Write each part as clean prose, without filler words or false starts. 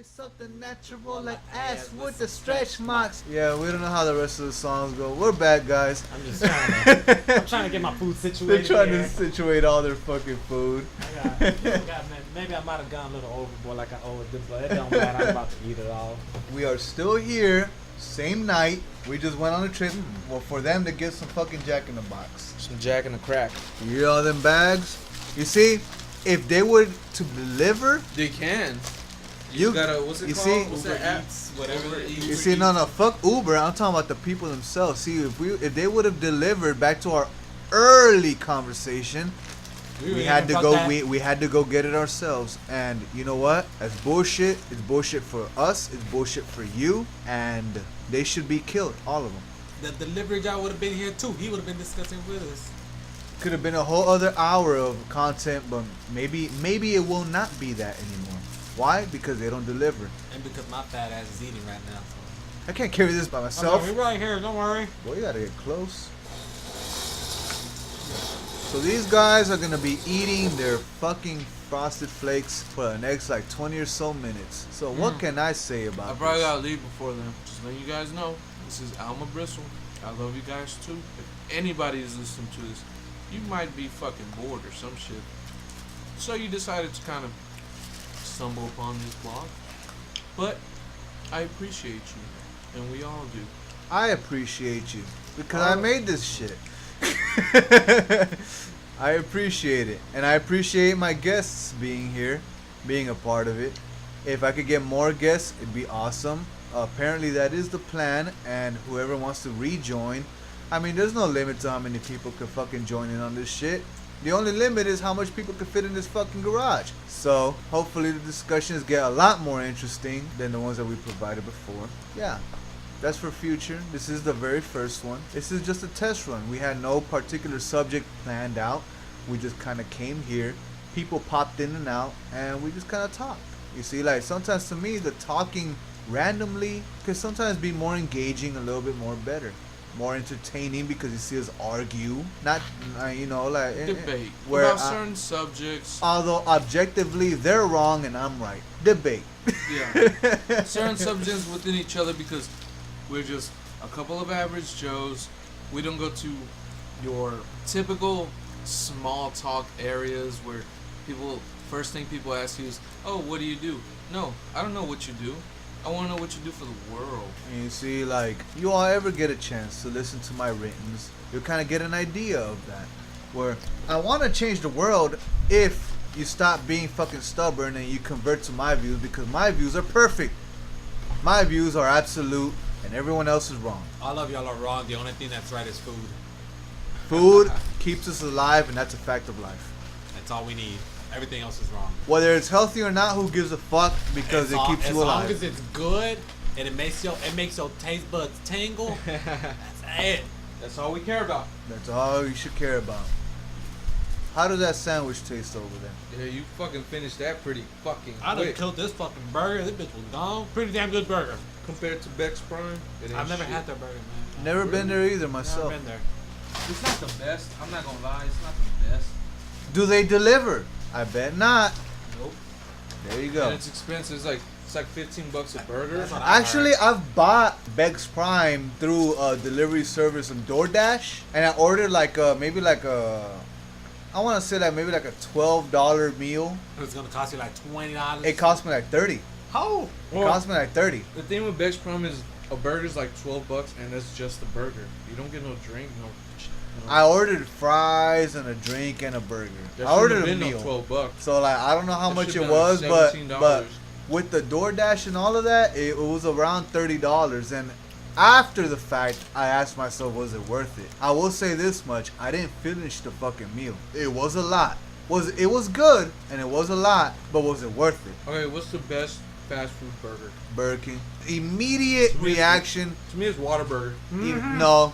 me something natural like ass with the stretch marks. Yeah, we don't know how the rest of the songs go. We're bad guys. I'm just I'm trying to get my food situated. They're trying to situate all their fucking food. Maybe I might have gone a little overboard like I overdid, but it don't matter. I'm about to eat it all. We are still here, same night. We just went on a trip for them to get some fucking Jack in the Box. Some Jack in the Crack. You hear all them bags? You see, if they were to deliver, they can. You gotta, what's it you called? see, what's that app? Whatever. You see, no, fuck Uber. I'm talking about the people themselves. See, if they would have delivered, back to our early conversation, we had to go. We had to go get it ourselves. And you know what? That's bullshit. It's bullshit for us. It's bullshit for you. And they should be killed, all of them. The delivery guy would have been here too. He would have been discussing with us. Could have been a whole other hour of content, but maybe it will not be that anymore. Why? Because they don't deliver. And because my fat ass is eating right now. So. I can't carry this by myself. We're right here, don't worry. Boy, you gotta get close. So these guys are gonna be eating their fucking Frosted Flakes for the next like 20 or so minutes. So what can I say about I probably this? gotta leave before then. Just letting you guys know, this is Alma Bristle. I love you guys too. If anybody is listening to this, you might be fucking bored or some shit. So you decided to kind of stumble upon this blog. But I appreciate you, and we all do. I appreciate you because I made this shit. I appreciate it, and I appreciate my guests being here, being a part of it. If I could get more guests, it'd be awesome. Apparently that is the plan, and whoever wants to rejoin, I mean, there's no limit to how many people could fucking join in on this shit. The only limit is how much people could fit in this fucking garage. So hopefully the discussions get a lot more interesting than the ones that we provided before. Yeah, that's for future. This is the very first one. This is just a test run. We had no particular subject planned out. We just kind of came here. People popped in and out, and we just kind of talked. You see, like sometimes to me, the talking randomly could sometimes be more engaging, a little bit more better. More entertaining because you see us argue, not you know, like debate where about certain subjects. Although objectively they're wrong and I'm right. Debate. Yeah, certain subjects within each other because we're just a couple of average Joes. We don't go to your typical small talk areas where first thing people ask you is, "Oh, what do you do?" No, I don't know what you do. I want to know what you do for the world. And you see, like, you all ever get a chance to listen to my writtens, you'll kind of get an idea of that. Where I want to change the world if you stop being fucking stubborn and you convert to my views, because my views are perfect. My views are absolute and everyone else is wrong. All of y'all are wrong. The only thing that's right is food. Food keeps us alive, and that's a fact of life. That's all we need. Everything else is wrong. Whether it's healthy or not, who gives a fuck? Because it keeps you alive. As long as it's good and it makes your taste buds tingle, that's it. That's all we care about. That's all you should care about. How does that sandwich taste over there? Yeah, you fucking finished that pretty fucking I done quick. killed this fucking burger. This bitch was gone. Pretty damn good burger. Compared to Beck's Prime, it ain't I've never shit. had that burger, man. Never been there either myself. Never been there. It's not the best. I'm not gonna lie. It's not the best. Do they deliver? I bet not. Nope. There you go. And it's expensive. It's like $15 a burger. That's what I Actually, I've bought Beck's Prime through a delivery service on DoorDash, and I ordered like maybe like a, I want to say like maybe like a $12 meal. It's gonna cost you like $20. It cost me like 30. How? It cost me like 30. The thing with Beck's Prime is a burger's like $12, and that's just a burger. You don't get no drink, no. I ordered fries and a drink and a burger. There I ordered a been meal. No $12. So like I don't know how That much it should've was, been like but $17. with the DoorDash and all of that, it was around $30. And after the fact, I asked myself, was it worth it? I will say this much: I didn't finish the fucking meal. It was a lot. It was good and it was a lot, but was it worth it? Okay, what's the best fast food burger? Burger King. Immediate reaction. To me, it's Whataburger. No.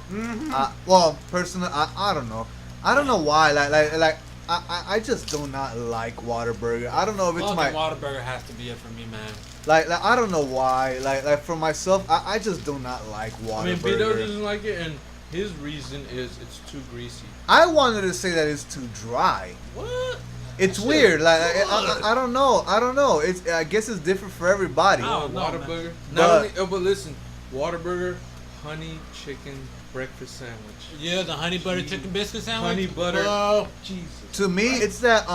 Well, personally, I don't know. I don't know why. Like I just do not like Whataburger. I don't know if it's my Whataburger has to be it for me, man. like I don't know why. Like for myself, I just do not like Whataburger. I mean, Vito doesn't like it, and his reason is it's too greasy. I wanted to say that it's too dry. What? It's weird. Like I don't know. I don't know. It's I guess it's different for everybody. I don't know, Whataburger. man. Not But- only, oh, but listen, Whataburger, honey chicken breakfast sandwich. Yeah, the honey butter chicken biscuit sandwich. Honey butter. Oh, Jesus. To me, it's that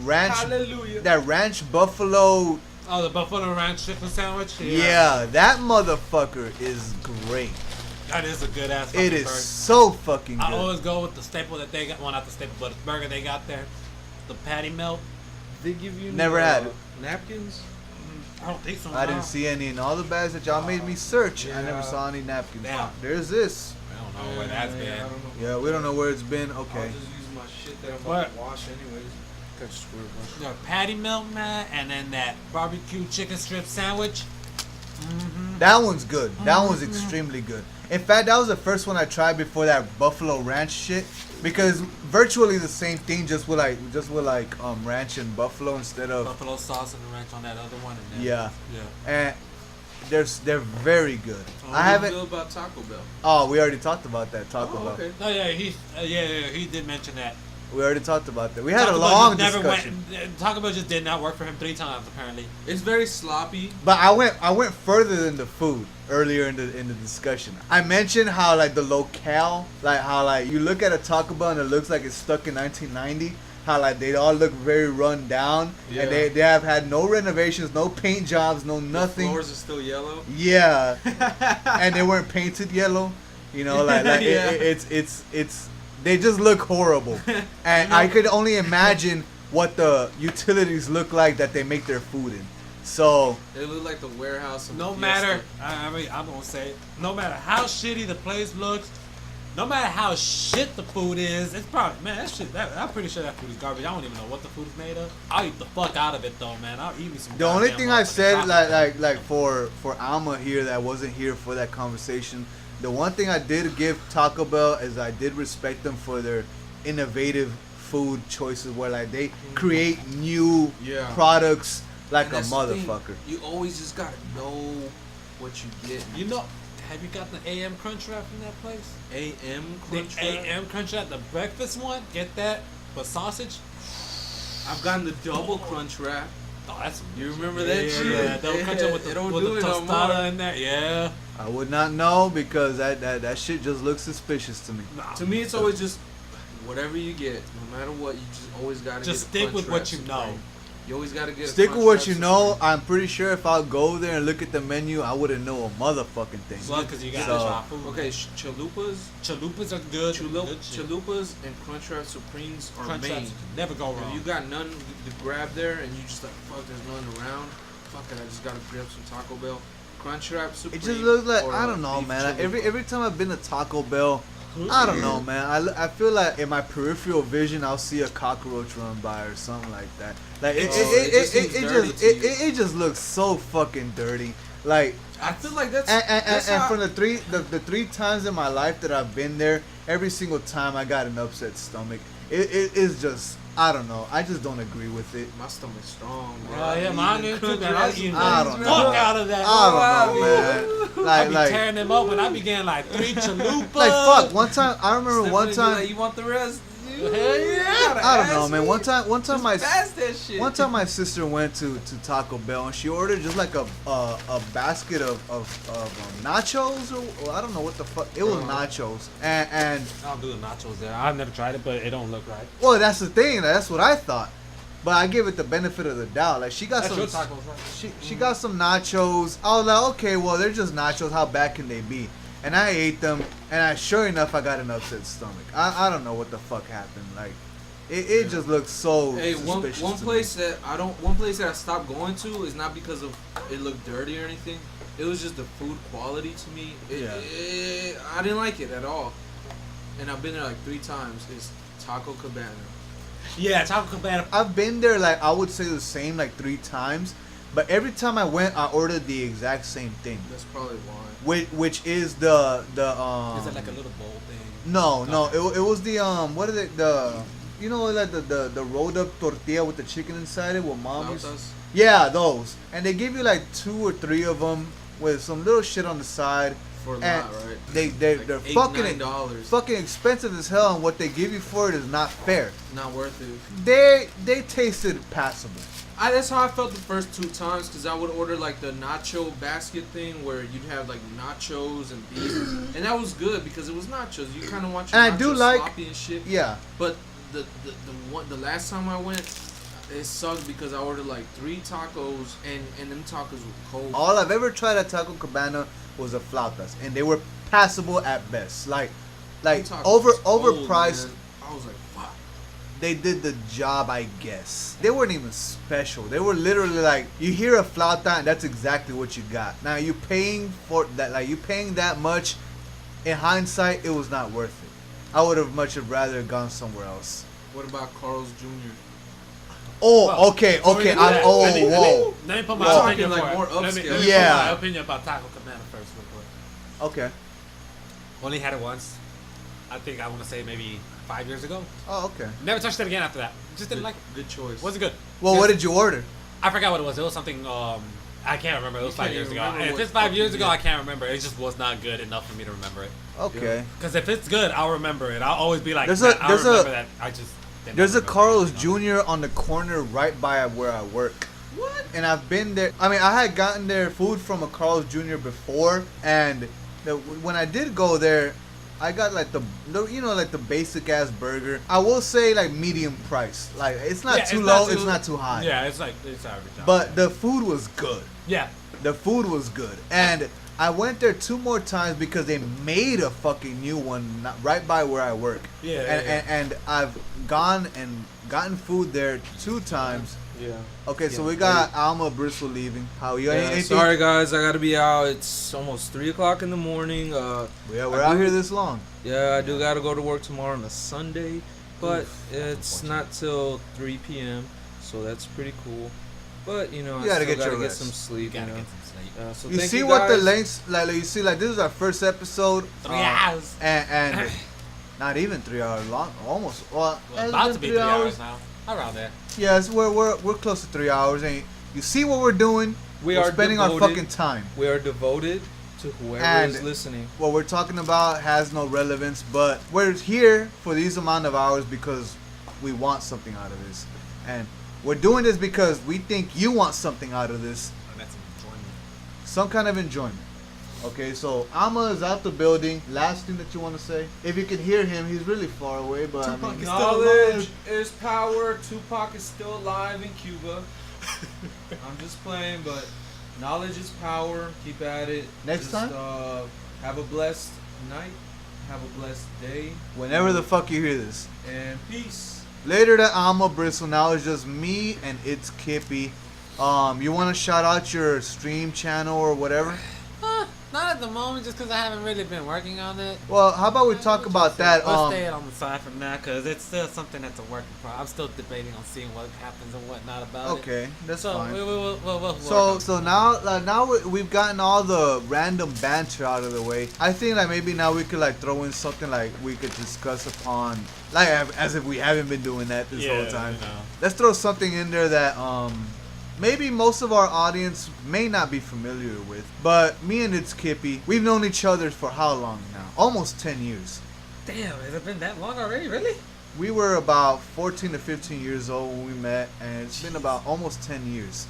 ranch, Hallelujah. that ranch buffalo. oh, the buffalo ranch chicken sandwich. Yeah, that motherfucker is great. That is a good ass. It is burger. so fucking I good. always go with the staple that they got. Well, not the staple, but the burger they got there. The patty melt. They give you Never had it. napkins. I don't think so. I didn't see any in all the bags that y'all made me search. I never Yeah. saw any napkins. Yeah. There's this. I don't know where that's I been. don't know. Yeah, we don't know where it's been. Okay. I'll just use my shit that I'm What? about to wash anyways. Catch square brush. The patty melt, man, and then that barbecue chicken strip sandwich. That one's good. That one's extremely good. In fact, that was the first one I tried before that buffalo ranch shit, because virtually the same thing, just with like ranch and buffalo instead of Buffalo sauce and the ranch on that other one. And then, yeah. Yeah. And they're very good. I How do you haven't. feel about Taco Bell? Oh, we already talked about that. Taco Bell. okay. Oh yeah, he did mention that. We already talked about that. We had a Taco Bell long just never discussion. Taco Bell just did not work for him 3 times apparently. It's very sloppy. But I went further than the food earlier in the discussion. I mentioned how like the locale, like how like you look at a Taco Bell and it looks like it's stuck in 1990. How like they all look very run down, Yeah. and they have had no renovations, no paint jobs, no The nothing. floors are still yellow. Yeah, and they weren't painted yellow. You know, like Yeah. it's they just look horrible, and I could only imagine what the utilities look like that they make their food in. So They look like the warehouse. Of No Fiesta. matter, I mean, I'm gonna say, it, no matter how shitty the place looks, no matter how shit the food is, it's probably, man, that shit, I'm pretty sure that food is garbage. I don't even know what the food is made of. I'll eat the fuck out of it though, man. I'll eat me some. the only goddamn thing I motherfucking said, Taco Bell. like for Alma here that wasn't here for that conversation, the one thing I did give Taco Bell is I did respect them for their innovative food choices, where like they create new Yeah. products like And a that's the thing, motherfucker. You always just gotta know what you get. You know, have you got the AM Crunch Wrap from that place? AM The Crunch Wrap? AM Crunch Wrap, the breakfast one. Get that, but sausage. I've gotten the double Crunch Wrap. Oh, that's You remember yeah, that yeah, shit? Yeah, double crunch Wrap with They the, don't with do the it no tostada more. in there. Yeah. I would not know because that shit just looks suspicious to me. Nah, To me, it's always just whatever you get, no matter what, you just always gotta Just get a stick with Crunch what Wrap you Supreme. know. You always gotta get a Stick with Crunch what Wrap you know. Supreme. I'm pretty sure if I'll go there and look at the menu, I wouldn't know a motherfucking thing. Well, because you got So- to try food. Okay, chalupas, Chalupas are good. Good shit. chalupas and Crunch Wrap Supremes are Crunch main. Wraps never go If wrong. you got none to grab there and you just like, fuck, there's none around. Fuck it, I just gotta grab some Taco Bell. Crunch Wrap Supreme. It just looks like or I a don't know, beef man. chalupa. Every time I've been to Taco Bell, I don't know, man. I feel like in my peripheral vision, I'll see a cockroach run by or something like that. Like it just seems dirty to you. it just looks so fucking dirty. Like I feel like that's and how, from the three times in my life that I've been there, every single time I got an upset stomach. It is just I don't know. I just don't agree with it. my stomach's strong, bro. Oh, yeah, I'm mine eating is too, Crunch man. Wrap I eat I don't the know. fuck out of that. I don't know, man. I be Like tearing them open. I be getting like 3 chalupas. like fuck. One time I remember one Stephanie be time. like, you want the rest? Hell yeah. I don't know, man. One time my pass that shit. One time my sister went to Taco Bell and she ordered just like a basket of nachos or I don't know what the fuck it was nachos and I don't do the nachos there. I've never tried it, but it don't look right. well that's the thing, that's what I thought, but I give it the benefit of the doubt. Like she got That's some your tacos, right? she got some nachos. I was like, okay, well they're just nachos, how bad can they be? And I ate them and sure enough I got an upset stomach. I don't know what the fuck happened. Like it just looks so Hey, suspicious one to place me. one place that I stopped going to is not because of it looked dirty or anything. It was just the food quality to me. I didn't like it at all. And I've been there like 3 times. It's Taco Cabana. Yeah, Taco Cabana. I've been there like I would say the same like 3 times, but every time I went, I ordered the exact same thing, That's probably why. which is the Is it like a little bowl thing? no it was the what is it the you know like the rolled up tortilla with the chicken inside it with mom used Flautas? yeah those, and they give you like 2 or 3 of them with some little shit on the side. for a And lot, right? they're Like fucking fucking expensive as hell, and what they give you for it is not fair. Not worth it. They tasted passable. That's how I felt the first 2 times, because I would order like the nacho basket thing where you'd have like nachos and beef, and that was good because it was nachos. You kind of want your And nachos I do like- sloppy and shit. Yeah. But the last time I went, it sucked because I ordered like 3 tacos and them tacos were cold. All I've ever tried at Taco Cabana was a flautas, and they were passable at best. Like Them tacos over was cold, overpriced. man. I was like, fuck. They did the job, I guess. They weren't even special. They were literally like, you hear a flauta and that's exactly what you got. Now you paying for that, like you paying that much. In hindsight, it was not worth it. I would have much rather gone somewhere else. What about Carl's Jr.? Oh, Well, okay. before we get to that, Oh, let me whoa. put We're my talking opinion like for it. more Let me upscale. put Yeah. my opinion about Taco Cabana first, real quick. Okay. Only had it once. I think I want to say maybe 5 years ago. Oh, okay. Never touched it again after that. Just didn't Good, like it. good choice. Wasn't good. Well, what did you order? I forgot what it was. It was something. I can't remember. It was You 5 can't years even ago. remember And if what it's 5 years fucking ago, did. I can't remember. It just was not good enough for me to remember it. Okay. Because if it's good, I'll remember it. I'll always be like, There's "Man, a- I'll there's a- remember that. I just. didn't There's a remember Carl's it. Jr. on the corner right by where I work. What? And I've been there. I mean, I had gotten their food from a Carl's Jr. before, and when I did go there, I got like the like the basic ass burger. I will say like medium price. Like it's not Yeah, too it's low, not too- it's not too high. Yeah, it's like it's average. But the food was good. yeah, The food was good, and I went there 2 more times because they made a fucking new one right by where I work. Yeah, and, yeah. and I've gone and gotten food there 2 times. Yeah. Okay, so Yeah, we got Alma Bristol leaving. How you? Yeah, anything? sorry guys, I gotta be out. It's almost 3 o'clock in the morning. Yeah, we're out here this long. Yeah, I do gotta go to work tomorrow on a Sunday, but it's not till 3 p.m. So that's pretty cool. But You I gotta still get gotta your get rest. some sleep. gotta You know? get some sleep. So You thank see you what the guys. lengths like? You see, like this is our first episode. 3 hours. And not even 3 hours long. Almost. Well, Well, it's about been to be 3 hours now. Around there. Yes, we're close to 3 hours, and you see what we're doing. We We're are spending our devoted. fucking time. We are devoted to whoever And- is listening. What we're talking about has no relevance, but we're here for these amount of hours because we want something out of this, and we're doing this because we think you want something out of this, And that's enjoyment. some kind of enjoyment. Okay, so Alma is out the building. Last thing that you want to say? If you can hear him, he's really far away, but I mean, Knowledge is power. Tupac is still alive in Cuba. I'm just playing, but knowledge is power. Keep at it. Next time? Have a blessed night. Have a blessed day. whenever the fuck you hear this. And peace. Later to Alma Bristle. Now it's just me and it's Kippy. You want to shout out your stream channel or whatever? Not at the moment, just because I haven't really been working on it. Well, how about we talk about that? We'll stay it on the side for now, because it's still something that's a work in progress. I'm still debating on seeing what happens and whatnot about it. Okay, that's So fine. we'll work So on so now we've gotten all the random banter out of the way. I think like maybe now we could like throw in something like we could discuss upon like as if we haven't been doing that this whole time. You know. Let's throw something in there that maybe most of our audience may not be familiar with. But me and it's Kippy, we've known each other for how long now? Almost 10 years. Damn, has it been that long already? Really? We were about 14 to 15 years old when we met, and it's been about almost 10 years.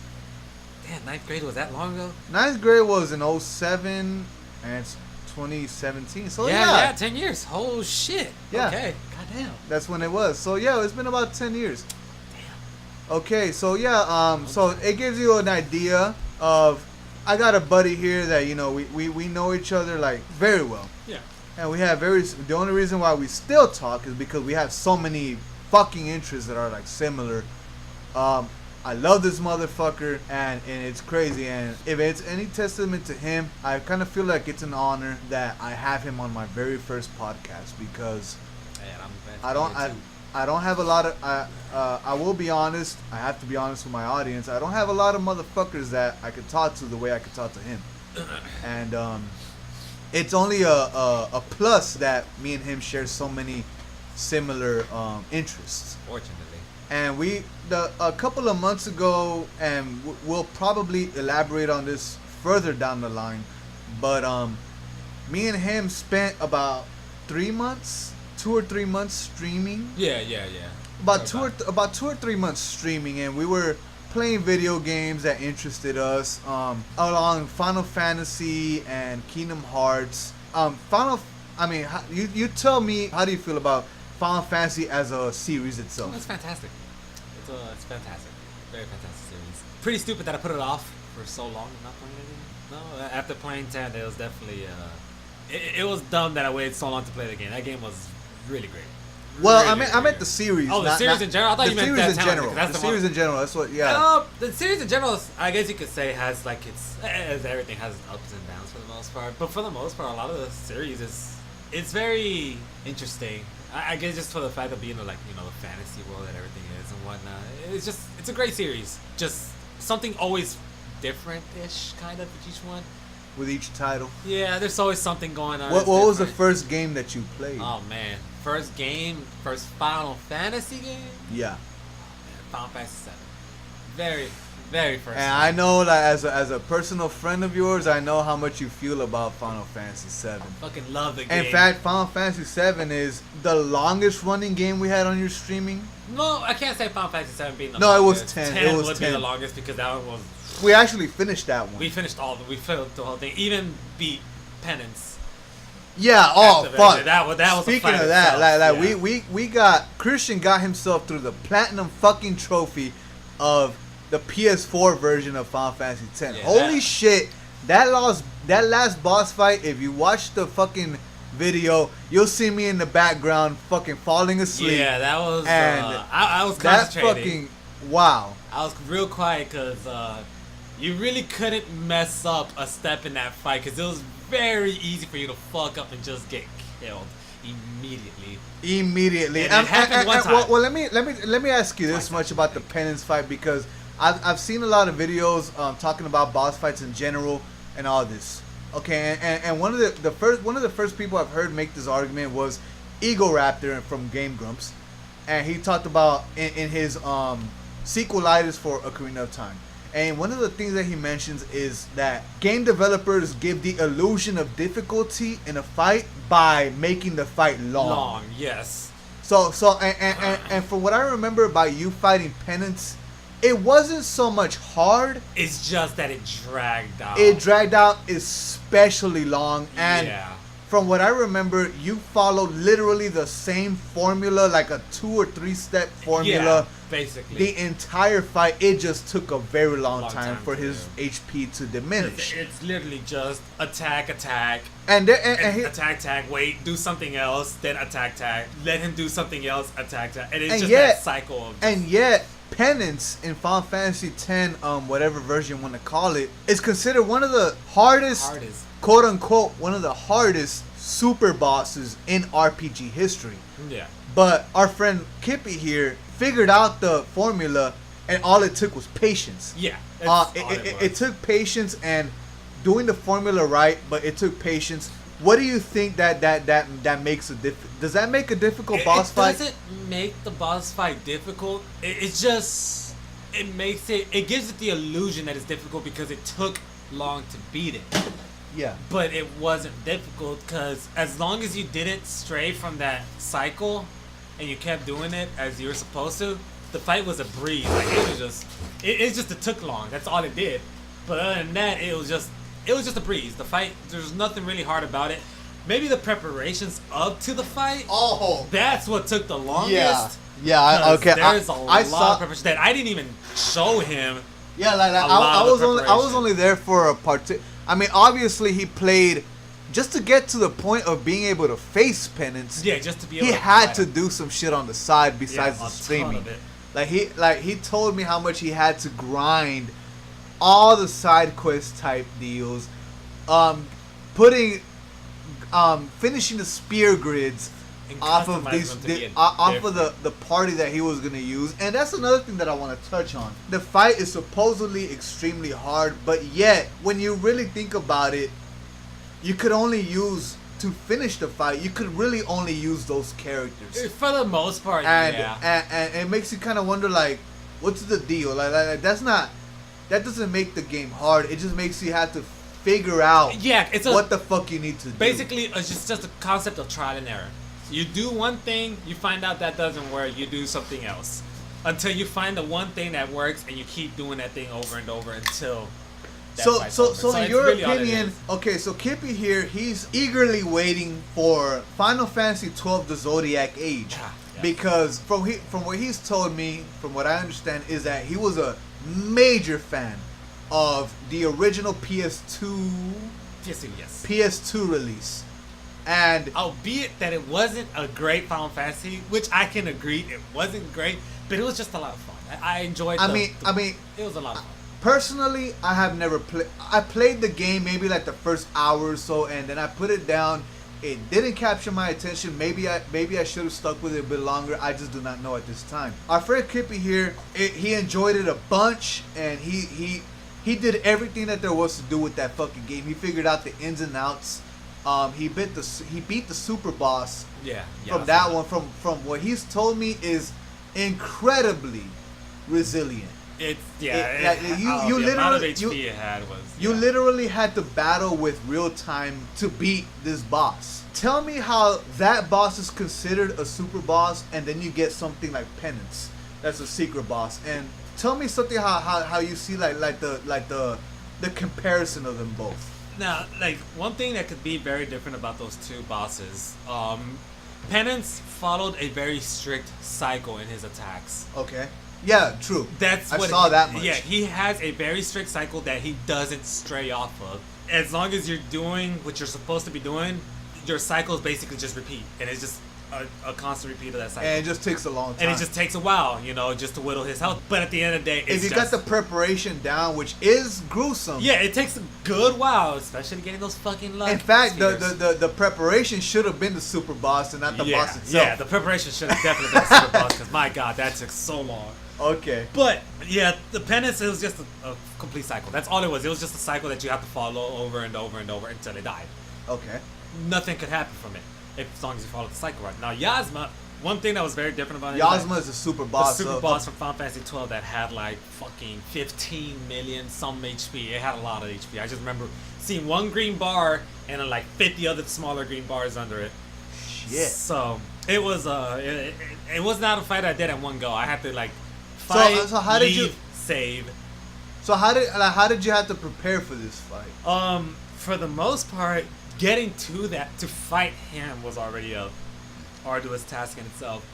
Damn, 9th grade was that long ago? 9th grade was in 07, and it's 2017. So yeah, 10 years. Oh shit. Yeah. Okay. Goddamn. that's when it was. So yeah, it's been about 10 years. Okay, so yeah, so it gives you an idea of, I got a buddy here that, we know each other like very well. Yeah. And we have the only reason why we still talk is because we have so many fucking interests that are like similar. I love this motherfucker, and it's crazy. And if it's any testament to him, I kind of feel like it's an honor that I have him on my very first podcast because Man, I'm glad I to don't hear I, it, too. I don't have a lot of I will be honest. I have to be honest with my audience. I don't have a lot of motherfuckers that I could talk to the way I could talk to him, and it's only a plus that me and him share so many similar interests. Fortunately. And a couple of months ago, and we'll probably elaborate on this further down the line, but me and him spent about 3 months, 2 or 3 months streaming. Yeah. About 2 or 3 months streaming, and we were playing video games that interested us, along Final Fantasy and Kingdom Hearts. You tell me, how do you feel about Final Fantasy as a series itself? It's fantastic. It's fantastic. Very fantastic series. Pretty stupid that I put it off for so long and not playing it again. No, after playing 10, it was definitely it was dumb that I waited so long to play the game. That game was really great. Well, Really, I meant the series. Oh, the series in general. I thought the you meant series that in time, general. because that's The the one- series in general. That's what. Yeah. The series in general, I guess you could say, has like as everything has its ups and downs for the most part. But for the most part, a lot of the series it's very interesting. I guess just for the fact of being like the fantasy world that everything is and whatnot. It's a great series. Just something always different-ish kind of with each one. With each title. Yeah, there's always something going on. What that's was the different. first game that you played? Oh man, first Final Fantasy game. Yeah. Man, Final Fantasy 7. Very, very first. And I know that as a personal friend of yours, I know how much you feel about Final Fantasy 7. Fucking love the game. In fact, Final Fantasy 7 is the longest running game we had on your streaming. No, I can't say Final Fantasy 7 being the No, it was longest. 10. 10 It was would 10. be the longest because that one was. We actually finished that one. We finished we filled the whole thing. Even beat Penance. Yeah. Oh, Activated. fuck. That was a Speaking fight of that, itself, like yeah. we got Christian got himself through the platinum fucking trophy of the PS4 version of Final Fantasy X. Yeah, Holy that- shit! That last boss fight. If you watch the fucking video, you'll see me in the background fucking falling asleep. Yeah, that was. And I was That concentrating. fucking wow. I was real quiet because you really couldn't mess up a step in that fight because it was very easy for you to fuck up and just get killed immediately. Immediately. And it happened one time. Well, let me ask you this much about the penance fight, because I've seen a lot of videos talking about boss fights in general and all this. Okay, and one of the first people I've heard make this argument was Ego Raptor from Game Grumps, and he talked about in his sequelitis for Ocarina of Time. And one of the things that he mentions is that game developers give the illusion of difficulty in a fight by making the fight long. Yes. So and from what I remember about you fighting Penance, it wasn't so much hard. It's just that it dragged out. It dragged out especially long, and yeah. from what I remember, you followed literally the same formula, like a 2 or 3 step formula. Yeah, basically. The entire fight, it just took a very long Long time time for to his do. HP to diminish. It's literally just attack, And attack, wait, do something else, then attack, let him do something else, attack. And it's And just yet- that cycle of And yet, Penance in Final Fantasy X, whatever version you want to call it, is considered one of the hardest, quote unquote, one of the hardest super bosses in RPG history. Yeah. But our friend Kippy here figured out the formula, and all it took was patience. Yeah. It took patience and doing the formula right, but it took patience. What do you think that makes a does that make a difficult boss fight? It doesn't make the boss fight difficult. It's just it gives it the illusion that it's difficult because it took long to beat it. Yeah. But it wasn't difficult because as long as you didn't stray from that cycle and you kept doing it as you were supposed to, the fight was a breeze. Like it took long. That's all it did. But other than that, it was just a breeze. The fight, there's nothing really hard about it. Maybe the preparations up to the fight. Oh. That's what took the longest. Yeah. Okay. There's a lot saw. of preparation that I didn't even show him. Yeah, like a lot I of was the only preparation. there for a part. I mean, obviously he played just to get to the point of being able to face Penance. Yeah, just to be able He to had fight to him. do some shit on the side besides Yeah, the a ton streaming. of it. Like he told me how much he had to grind all the side quest type deals, finishing the spear grids And off of customize these them to be off of different. the party that he was gonna use. And that's another thing that I want to touch on. The fight is supposedly extremely hard, but yet when you really think about it, you could only use to finish the fight. You could really only use those characters. For the most part, And, yeah. and it makes you kind of wonder, like, what's the deal? Like that doesn't make the game hard. It just makes you have to figure out Yeah, it's what the fuck you need to do. basically it's just a concept of trial and error. You do one thing, you find out that doesn't work, you do something else. Until you find the one thing that works and you keep doing that thing over and over until that fight's over. So in it's your really all it opinion, is. okay, so Kippy here, he's eagerly waiting for Final Fantasy 12 the Zodiac Age. Yeah. Because from what he's told me, from what I understand, is that he was a major fan of the original PS2 Yes. PS2 release. And Albeit that it wasn't a great Final Fantasy, which I can agree it wasn't great, but it was just a lot of fun. I enjoyed. I mean, it was a lot of fun. personally, I have never played. I played the game maybe like the first hour or so, and then I put it down. It didn't capture my attention. Maybe I should have stuck with it a bit longer. I just do not know at this time. Our friend Kippy here, he enjoyed it a bunch, and he did everything that there was to do with that fucking game. He figured out the ins and outs. He beat the super boss. Yeah. From that one, from what he's told me, is incredibly resilient. It's you the amount of literally- HP it had was. You yeah. literally had to battle with real time to beat this boss. Tell me how that boss is considered a super boss, and then you get something like Penance, that's a secret boss. And tell me something how you see like the comparison of them both. Now, like one thing that could be very different about those two bosses, Penance followed a very strict cycle in his attacks. Okay. Yeah, true. That's I what saw that much. Yeah, he has a very strict cycle that he doesn't stray off of. As long as you're doing what you're supposed to be doing, your cycles basically just repeat, and it's just a constant repeat of that cycle. And it just takes a long time. And it just takes a while, just to whittle his health. But at the end of the day, it's if you got the preparation down, which is gruesome. yeah, it takes a good while, especially getting those fucking luck. In fact, spheres. the preparation should have been the super boss and not the boss itself. Yeah, the preparation should have definitely been a super boss because my god, that took so long. Okay. But yeah, the penance, it was just a complete cycle. That's all it was. It was just a cycle that you have to follow over and over and over until they died. Okay. Nothing could happen from it as long as you follow the cycle right. Now Yasma, one thing that was very different about it, Yasma is a super boss. the super boss from Final Fantasy 12 that had like fucking 15 million some HP. It had a lot of HP. I just remember seeing one green bar and then like 50 other smaller green bars under it. Shit. So it was it was not a fight I did at one go. I had to like fight, So how did leave, you save. So how did you have to prepare for this fight? For the most part, getting to fight him was already a arduous task in itself,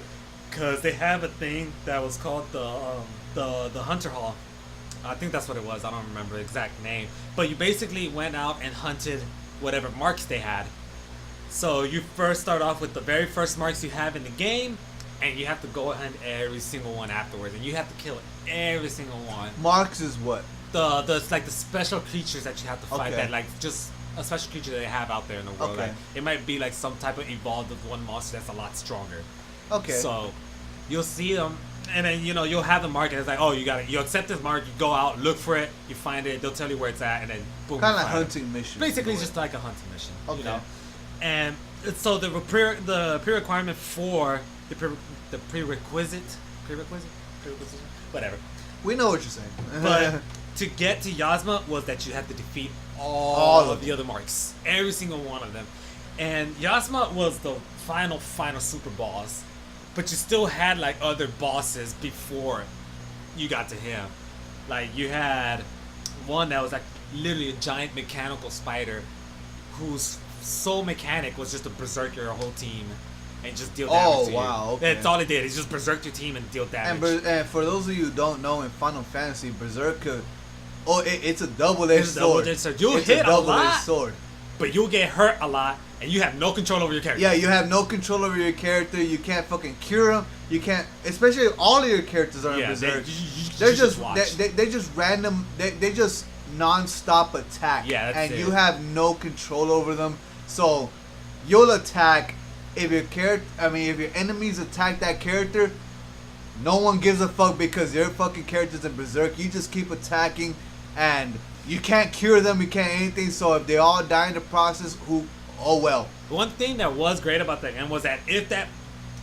because they have a thing that was called the Hunter Hall. I think that's what it was. I don't remember the exact name, but you basically went out and hunted whatever marks they had. So you first start off with the very first marks you have in the game, and you have to go hunt every single one afterwards, and you have to kill every single one. Marks is what? The like the special creatures that you have to fight, Okay. that like just a special creature that they have out there in the world. Okay. Like, it might be like some type of evolved of one monster that's a lot stronger. Okay. So you'll see them, and then you'll have the mark, and it's like, oh, you accept this mark, you go out, look for it, you find it, they'll tell you where it's at, and then boom. Kind of you like find it. hunting mission. Basically, it's just like a hunting mission. Okay. And so the pre-requirement for the prerequisite, whatever. We know what you're saying. But to get to Yasma was that you had to defeat all All of of the other marks, every single one of them. And Yasma was the final super boss, but you still had like other bosses before you got to him. Like you had one that was like literally a giant mechanical spider whose sole mechanic was just to berserk your whole team and just deal damage Oh, to you. wow, okay. That's all it did. It's just berserk your team and deal damage. and for those of you who don't know, in Final Fantasy, Berserker, it's a double-edged It's a sword. double-edged sword. You'll It's hit a double-edged lot. sword. But you'll get hurt a lot, and you have no control over your character. Yeah, you have no control over your character. You can't fucking cure him. You can't, especially if all of your characters are in Berserk. They're just watch. they just random. They just non-stop attack. Yeah, that's and it. you have no control over them. So you'll attack if if your enemies attack that character. No one gives a fuck because your fucking character's in Berserk. You just keep attacking, and you can't cure them. You can't anything. So if they all die in the process, oh well. One thing that was great about that game was that if that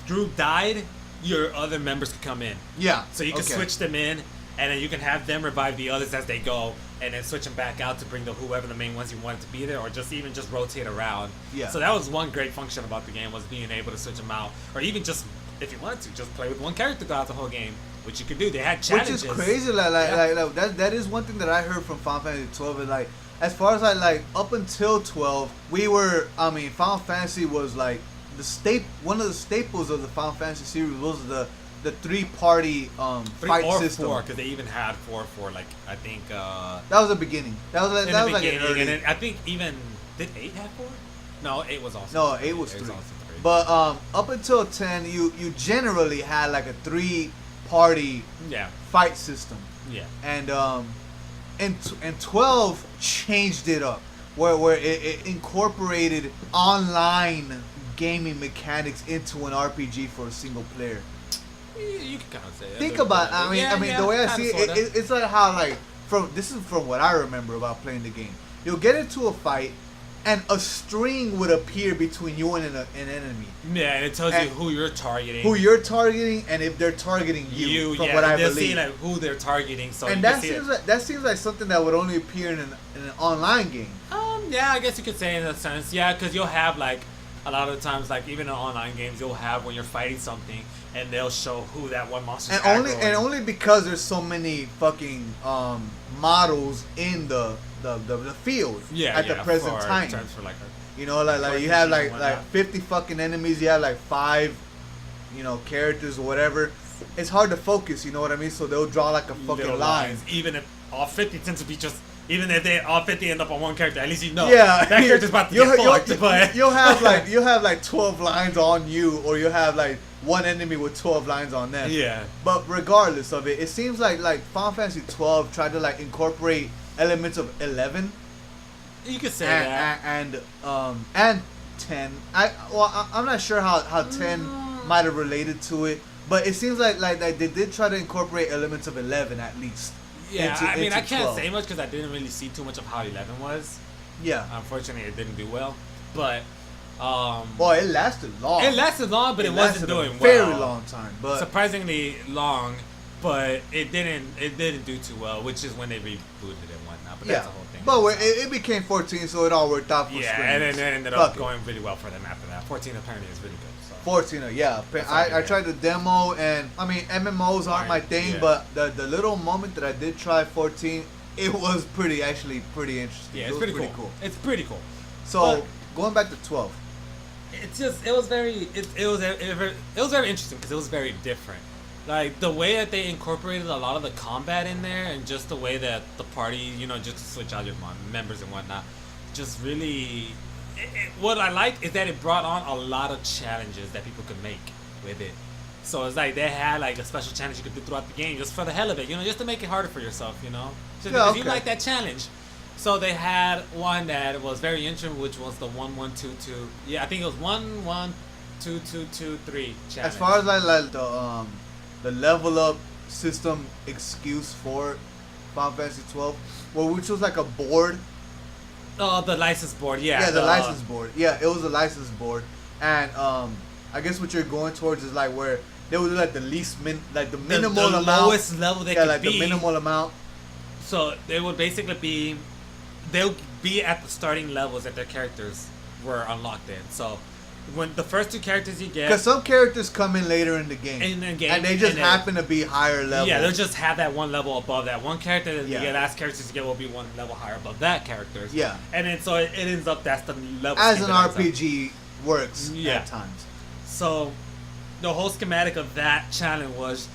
group died, your other members could come in. Yeah. So you can okay. switch them in, and then you can have them revive the others as they go. and then switch them back out to bring whoever the main ones you wanted to be there, or just even just rotate around. Yeah. So that was one great function about the game, was being able to switch them out, or even just if you wanted to just play with one character throughout the whole game, which you could do. They had challenges. Which is crazy. Like that is one thing that I heard from Final Fantasy 12 is like, as far as like up until 12, Final Fantasy was like one of the staples of the Final Fantasy series was the 3-party fight system. 4, because they even had 4 for like I think that was the beginning. That was in that the was beginning, like an early. and then I think even did 8 have 4? No, 8 was also No, 3. 8 was 3. also 3. But up until 10, you generally had like a 3-party yeah, fight system, yeah. and 12 changed it up, where it incorporated online gaming mechanics into an RPG for a single player. You can kind of say. Think about, the way I see it, it's like how this is from what I remember about playing the game. You'll get into a fight, and a string would appear between you and an enemy. Yeah, and it tells you who you're targeting. Who you're targeting, and if they're targeting you from what I they'll believe. see like who they're targeting. So And that seems like something that would only appear in an online game. Yeah, I guess you could say in a sense. Yeah, because you'll have like a lot of times, like even in online games, you'll have when you're fighting something, and they'll show who that one monster is. And only because there's so many fucking models in the field at the present time. For like you know, like you have like 50 fucking enemies. You have like 5, characters or whatever. It's hard to focus. You know what I mean? So they'll draw like a fucking line. Lines. Even if all 50 tends to be just. Even if they all 50 end up on one character, at least you know that character's about to get fucked. But you'll have like 12 lines on you, or you'll have like one enemy with 12 lines on them. Yeah. But regardless of it, it seems like Final Fantasy 12 tried to like incorporate elements of 11. You could say that. And 10. I'm not sure how 10 might have related to it, but it seems like they did try to incorporate elements of 11 at least. Yeah, I can't 12. say much because I didn't really see too much of how 11 was. Yeah. Unfortunately, it didn't do well. But, well, it lasted long. It lasted long, but it wasn't doing well. Very long time, but surprisingly long, but it didn't do too well, which is when they rebooted it and whatnot. But that's the whole thing. But it became 14, so it all worked out for Square. And then it ended up going really well for them after that. 14 apparently is really good. 14, yeah. I tried the demo, and MMOs aren't my thing, but the little moment that I did try 14, it was pretty interesting. Yeah, it's pretty cool. It's pretty cool. So going back to 12, it was very interesting because it was very different. Like the way that they incorporated a lot of the combat in there, and just the way that the party, just to switch out your members and whatnot, just really. What I like is that it brought on a lot of challenges that people could make with it. So it's like they had like a special challenge you could do throughout the game just for the hell of it, just to make it harder for yourself, Just because you like that challenge. So they had one that was very interesting, which was the 1122. Yeah, I think it was 11223 challenge. As far as like the level up system excuse for Final Fantasy 12, which was like a board. Oh, the license board, yeah. Yeah, the license board. Yeah, it was a license board, and I guess what you're going towards is like where they would do like the minimal the amount, lowest level they could be. the minimal amount. So they would basically they'll be at the starting levels that their characters were unlocked in. So when the first 2 characters you get, because some characters come in later in the game, and they just happen to be higher level. Yeah, they'll just have that one level above that one character. That the last characters you get will be one level higher above that character. Yeah, and then so it ends up that's the level. As an RPG works at times. So the whole schematic of that challenge was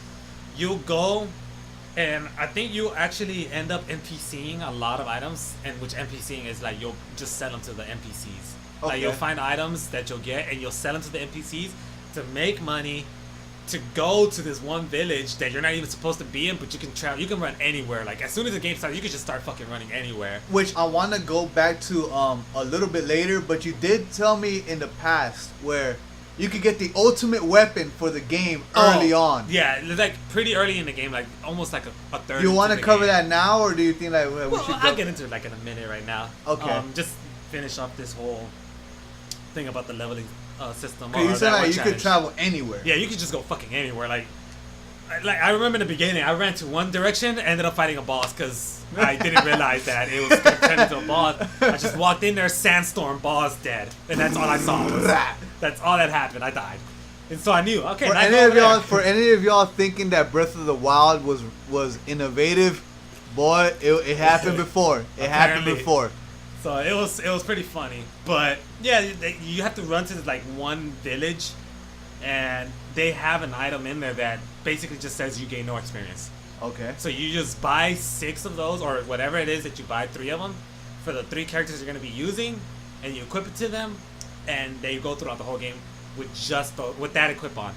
you'll go, and I think you actually end up NPCing a lot of items, and which NPCing is like you'll just sell them to the NPCs. Okay. Like you'll find items that you'll get, and you'll sell them to the NPCs to make money to go to this one village that you're not even supposed to be in, but you can travel. You can run anywhere. Like as soon as the game starts, you can just start fucking running anywhere. Which I want to go back to a little bit later, but you did tell me in the past where you could get the ultimate weapon for the game early on. Yeah, it's like pretty early in the game, like almost like a third. You want to cover game. that now, or do you think like we should? I'll get into it like in a minute right now. Okay. Just finish off this whole thing about the leveling system. You said like you could travel anywhere. Yeah, you could just go fucking anywhere. Like Like I remember in the beginning, I ran to one direction, ended up fighting a boss because I didn't realize that it was going to turn into a boss. I just walked in there, sandstorm, boss dead, and that's all I saw. That's all that happened. I died, and so I knew. Okay, For any of y'all thinking that Breath of the Wild was innovative, boy, it happened before. It happened Apparently. before. So it was pretty funny, but yeah, you have to run to like one village, and they have an item in there that basically just says you gain no experience. Okay. So you just buy 6 of those, or whatever it is that you buy 3 of them for the 3 characters you're gonna be using, and you equip it to them, and they go throughout the whole game with with that equip on.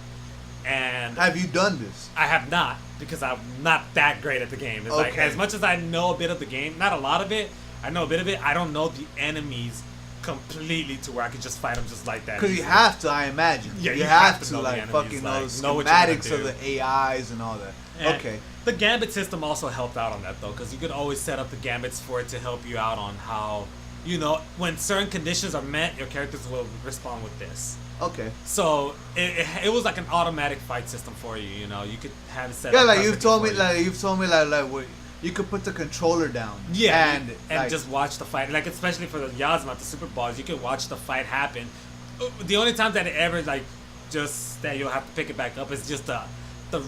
And Have you done this? I have not, because I'm not that great at the game. It's like, Okay. as much as I know a bit of the game, not a lot of it, I know a bit of it, I don't know the enemies completely to where I could just fight them just like that. Because you have to, I imagine. Yeah, you you have have to to know the like enemies, fucking like, know the know what you're gonna schematics of do. the AIs and all that. And Okay. The gambit system also helped out on that though, because you could always set up the gambits for it to help you out on how, when certain conditions are met, your characters will respond with this. Okay. So it was like an automatic fight system for you. You could have it set Yeah, up like perfectly you've for told me where you could put the controller down. Yeah, And like, just watch the fight. Like especially for the Yasma, the super boss, you can watch the fight happen. The only time that it ever just that you'll have to pick it back up is just the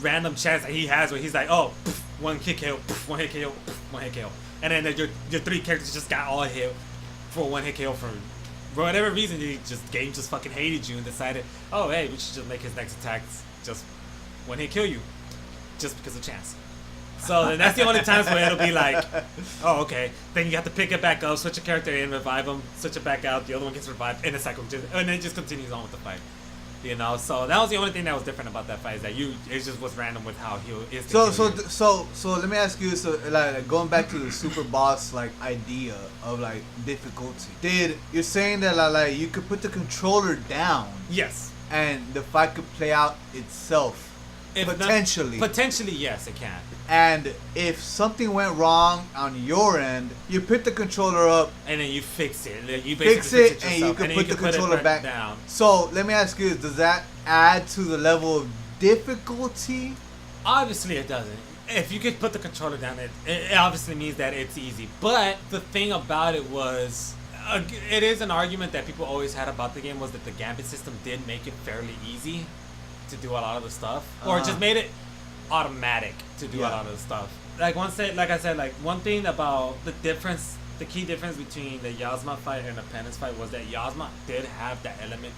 random chance that he has where he's like, oh, poof, one kick KO, poof, one hit KO, poof, one hit KO, and then your 3 characters just got all hit for one hit KO for whatever reason. Game just fucking hated you and decided, oh hey, we should just make his next attack just one hit kill you, just because of chance. So then that's the only times where it'll be like, oh, okay. Then you have to pick it back up, switch a character in, revive him, switch it back out, the other one gets revived, and the cycle and then it just continues on with the fight. So that was the only thing that was different about that fight, is that it just was random with how he is. So let me ask you, so like going back to the super boss idea of difficulty. You're saying that like you could put the controller down Yes. and the fight could play out itself? Potentially. Potentially, yes, it can. And if something went wrong on your end, you pick the controller up, And then you fix it. You basically fix it, yourself, and you can then put the controller right back down. So let me ask you: does that add to the level of difficulty? Obviously, it doesn't. If you could put the controller down, it obviously means that it's easy. But the thing about it was, it is an argument that people always had about the game, was that the gambit system did make it fairly easy to do a lot of the stuff, or it just made it automatic to do a lot of the stuff. Like I said, one thing about the key difference between the Yasma fight and the Penance fight was that Yasma did have that element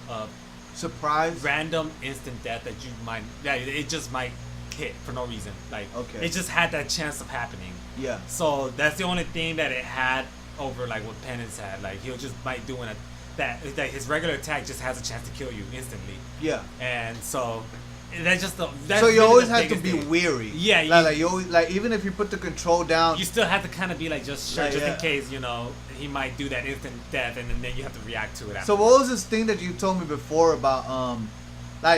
of Surprise. random instant death that it just might hit for no reason. Okay. It just had that chance of happening. Yeah. So that's the only thing that it had over what Penance had. He'll just might doing that his regular attack just has a chance to kill you instantly. Yeah. And so that's just So really you always the have to biggest be thing. weary. Yeah, You always, even if you put the control down. You still have to kind of be just sure, just yeah. in case he might do that instant death, and then you have to react to it. After. So what was this thing that you told me before about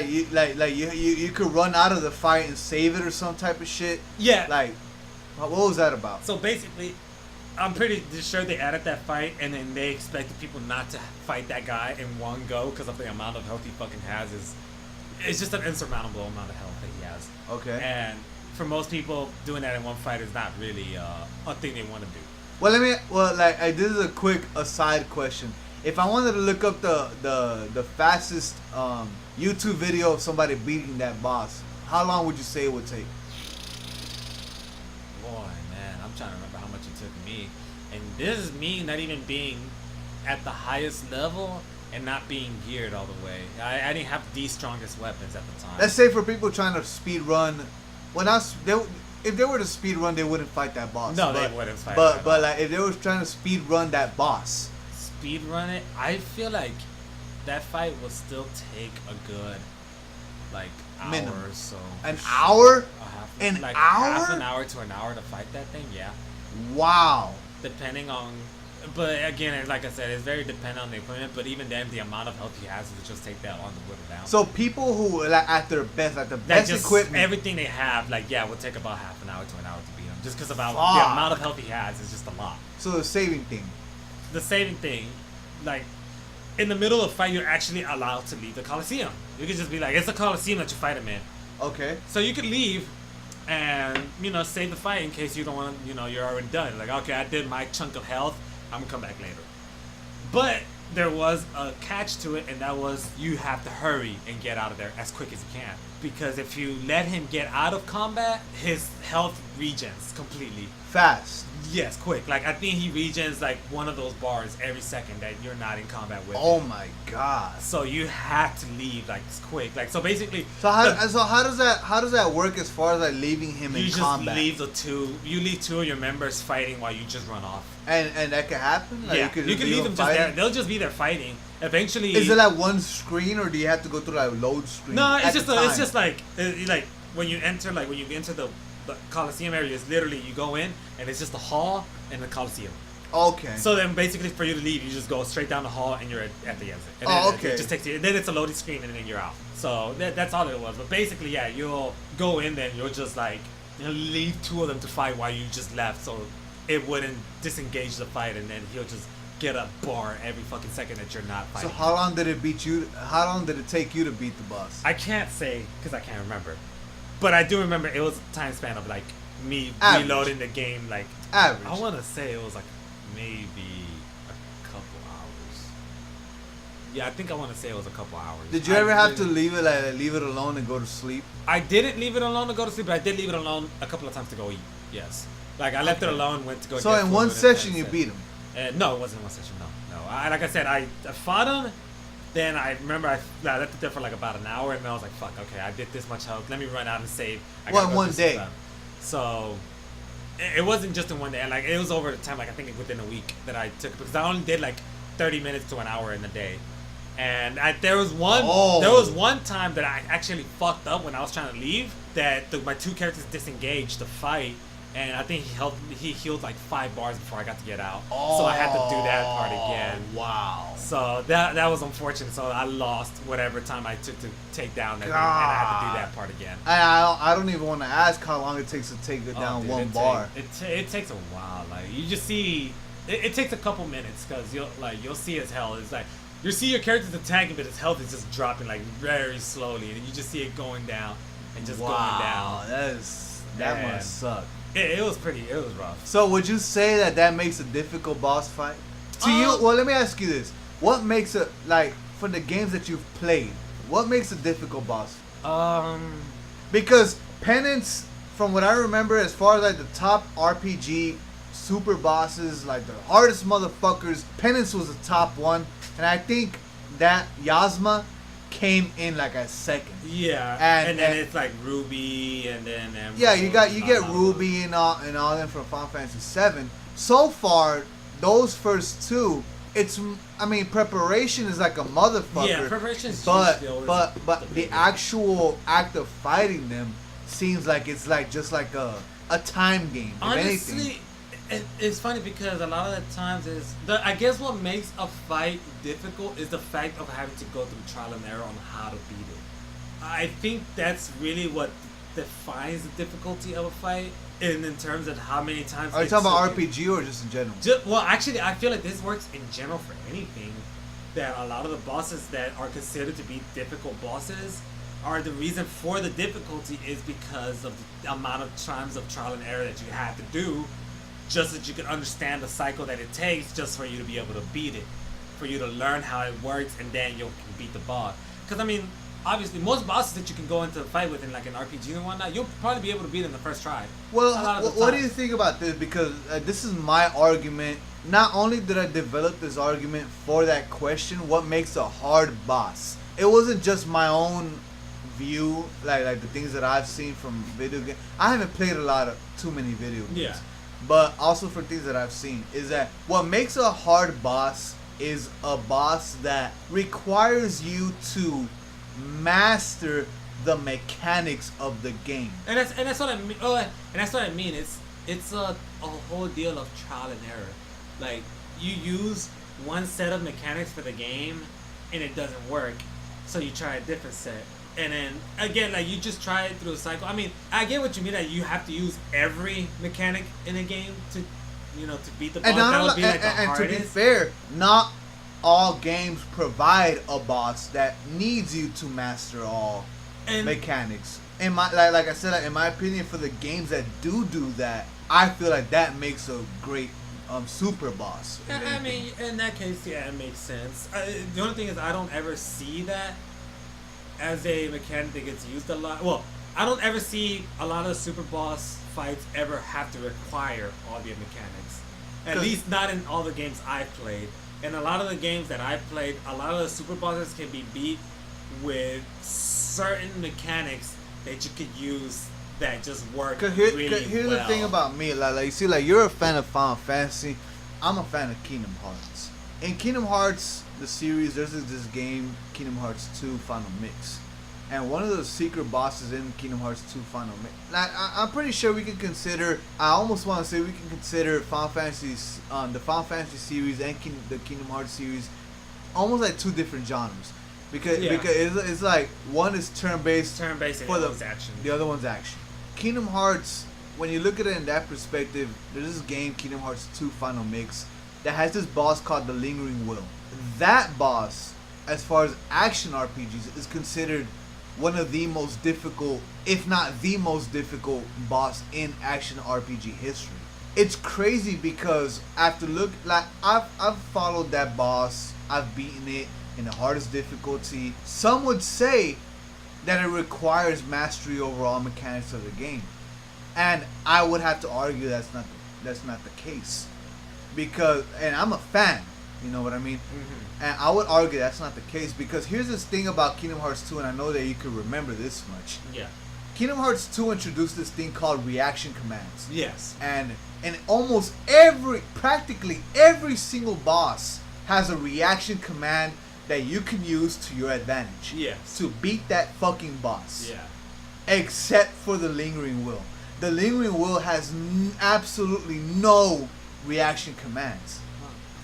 you could run out of the fight and save it or some type of shit? Yeah. What was that about? So basically, I'm pretty sure they added that fight, and then they expected people not to fight that guy in one go because of the amount of health he fucking has. It's just an insurmountable amount of health that he has. Okay. And for most people, doing that in one fight is not really a thing they want to do. Well, this is a quick aside question. If I wanted to look up the fastest YouTube video of somebody beating that boss, how long would you say it would take? Boy, man, I'm trying to remember how much it took me. And this is me not even being at the highest level and not being geared all the way. I didn't have the strongest weapons at the time. Let's say for people trying to speed run, if they were to speed run, they wouldn't fight that boss. No, they wouldn't fight But that if they were trying to speed run that boss, speed run it, I feel like that fight will still take a good hour Minimum. or so. an hour, Half an hour to an hour to fight that thing, yeah. wow. Depending on, but again, like I said, it's very dependent on the equipment. But even then, the amount of health he has will just take that long to whittle down. So people who at their best, the best equipment, everything they have, will take about half an hour to an hour to beat him, just because about Fuck. the amount of health he has is just a lot. So the saving thing. The saving thing, in the middle of fight, you're actually allowed to leave the Coliseum. You can just be it's a Coliseum that you fight him in. Okay. So you could leave and, save the fight in case you don't want to, you're already done. Like, okay, I did my chunk of health. I'm going to come back later. But there was a catch to it, and that was you have to hurry and get out of there as quick as you can. Because if you let him get out of combat, his health regens completely. Fast. Yes, quick. Like, I think he regens like one of those bars every second that you're not in combat with. Oh him. my god. So you have to leave like quick. Like, so basically. So how does that work as far as like leaving him in combat? You leave two of your members fighting while you just run off. And that could happen? Like, Yeah, you can leave them just there. They'll just be there fighting. Eventually. Is it like one screen, or do you have to go through like load screen? No, it's just like when you enter the Coliseum area, it's literally you go in and it's just a hall and the Coliseum. Okay. So then basically for you to leave, you just go straight down the hall and you're at the exit. And then okay. It just takes you. Then it's a loading screen and then you're out. So that's all it was. But basically, yeah, you'll go in then you'll just like leave two of them to fight while you just left, so it wouldn't disengage the fight, and then he'll just get a bar every fucking second that you're not fighting. So how long did it take you to beat the boss? I can't say because I can't remember, but I do remember it was a time span of like me Average. reloading the game like Average. I want to say it was like maybe a couple hours. Yeah, I think I want to say it was a couple hours. Did you ever have to leave it alone and go to sleep? I didn't leave it alone to go to sleep, but I did leave it alone a couple of times to go eat. Yes, like I left it alone, went to go. So get in food one and session you said- beat him. No, it wasn't in one session. No. Like I said, I fought him. Then I remember I left it there for like about an hour, and then I was like, "Fuck, okay, I did this much health. Let me run out and save." I Well, gotta in go one do some day. stuff. So it wasn't just in one day. Like it was over time. Like I think within a week that I took, because I only did like 30 minutes to an hour in a day. And there was one time that I actually fucked up when I was trying to leave. That my two characters disengaged the fight. And I think he healed like 5 bars before I got to get out. So I had to do that part again. Wow. So that was unfortunate. So I lost whatever time I took to take down that thing, and I had to do that part again. I don't even want to ask how long it takes to take it down Dude, one bar. It takes a while. Like you just see, it takes a couple minutes because you'll see his health. It's like you see your character's attacking, but his health is just dropping like very slowly, and you just see it going down and just going down. That Man. must suck. It was rough. So would you say that makes a difficult boss fight? To you, well, let me ask you this: what makes it like for the games that you've played? What makes a difficult boss fight? Because Penance, from what I remember, as far as like the top RPG super bosses, like the hardest motherfuckers, Penance was the top one, and I think that Yasma came in like a second. Yeah, And then it's like Ruby, and then Yeah, you get Ruby and all them from Final Fantasy VII. So far, those first two, preparation is like a motherfucker. Yeah, preparation is but huge, but the the actual act of fighting them seems like it's like just like a time game. If anything. Honestly, it's funny because a lot of the times I guess what makes a fight difficult is the fact of having to go through trial and error on how to beat it. I think that's really what defines the difficulty of a fight in terms of how many times. Are you talking about RPG or just in general? Well, actually, I feel like this works in general for anything. That a lot of the bosses that are considered to be difficult bosses are the reason for the difficulty is because of the amount of times of trial and error that you have to do, just that you can understand the cycle that it takes just for you to be able to beat it, for you to learn how it works, and then you can beat the boss. Because obviously, most bosses that you can go into a fight with in like an RPG and whatnot, you'll probably be able to beat in the first try. Well, what do you think about this? Because this is my argument. Not only did I develop this argument for that question, what makes a hard boss? It wasn't just my own view, like the things that I've seen from video games. I haven't played too many video games. Yeah. But also for things that I've seen is that what makes a hard boss is a boss that requires you to master the mechanics of the game. And that's what I mean. Oh, and that's what I mean. It's a whole deal of trial and error. Like you use one set of mechanics for the game, and it doesn't work, so you try a different set. And then again, like you just try it through a cycle. I get what you mean. That you have to use every mechanic in a game to beat the boss. That would be like the hardest. To be fair, not all games provide a boss that needs you to master all mechanics. in my like I said, like, in my opinion, for the games that do that, I feel like that makes a great super boss. I mean, in that case, yeah, it makes sense. The only thing is, I don't ever see that as a mechanic that gets used a lot. Well, I don't ever see a lot of super boss fights ever have to require all the mechanics. At least not in all the games I've played. In a lot of the games that I've played, a lot of the super bosses can be beat with certain mechanics that you could use that just work Here's well. the thing about me, like you see, like you're a fan of Final Fantasy, I'm a fan of Kingdom Hearts. In Kingdom Hearts, the series, there's this game, Kingdom Hearts 2 Final Mix, and one of the secret bosses in Kingdom Hearts 2 Final Mix, like, I'm pretty sure we can consider, I almost want to say we can consider Final Fantasy, the Final Fantasy series and the Kingdom Hearts series, almost like two different genres. Because it's like one is turn-based and the other one's action. The other one's action. Kingdom Hearts, when you look at it in that perspective, there's this game, Kingdom Hearts 2 Final Mix, that has this boss called the Lingering Will. That boss, as far as action RPGs, is considered one of the most difficult, if not the most difficult boss in action RPG history. It's crazy because I've followed that boss, I've beaten it in the hardest difficulty. Some would say that it requires mastery over all mechanics of the game, and I would have to argue that's not the case, because, and I'm a fan, you know what I mean, and I would argue that's not the case, because here's this thing about Kingdom Hearts 2, and I know that you could remember this much. Yeah. Kingdom Hearts 2 introduced this thing called reaction commands. Yes. And practically every single boss has a reaction command that you can use to your advantage. Yes. To beat that fucking boss. Yeah. Except for the Lingering Will. The Lingering Will has absolutely no reaction commands.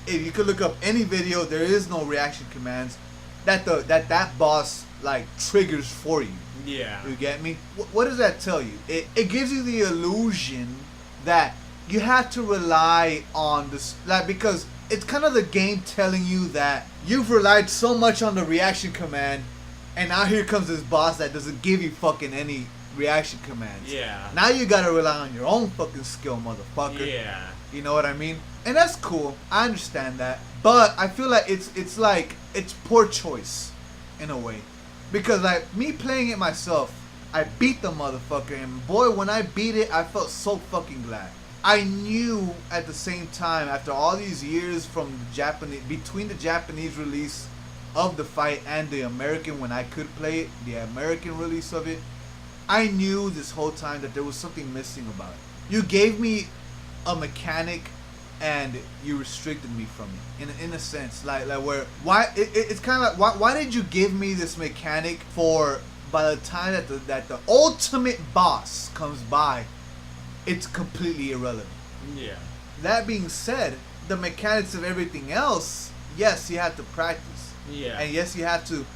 If you could look up any video, there is no reaction commands that boss like triggers for you. Yeah. You get me? What does that tell you? It gives you the illusion that you have to rely on this, like, because it's kind of the game telling you that you've relied so much on the reaction command, and now here comes this boss that doesn't give you fucking any reaction commands. Yeah. Now you gotta rely on your own fucking skill, motherfucker. Yeah. You know what I mean? And that's cool. I understand that. But I feel like it's poor choice in a way. Because like me playing it myself, I beat the motherfucker, and boy, when I beat it, I felt so fucking glad. I knew at the same time, after all these years from between the Japanese release of the fight and the American, when I could play it, the American release of it, I knew this whole time that there was something missing about it. You gave me a mechanic and you restricted me from it in a sense, like where it's kind of like why did you give me this mechanic for, by the time that the ultimate boss comes by, it's completely irrelevant. Yeah. That being said, the mechanics of everything else, yes, you have to practice. Yeah. And yes, you have to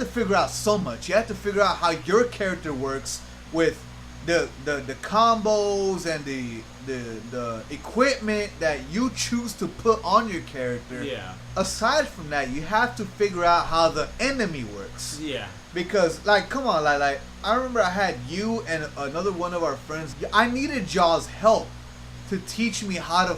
figure out so much. You have to figure out how your character works with the combos and the equipment that you choose to put on your character. Yeah. Aside from that, you have to figure out how the enemy works. Yeah. Because, like, come on, like I remember I had you and another one of our friends. I needed y'all's help to teach me how to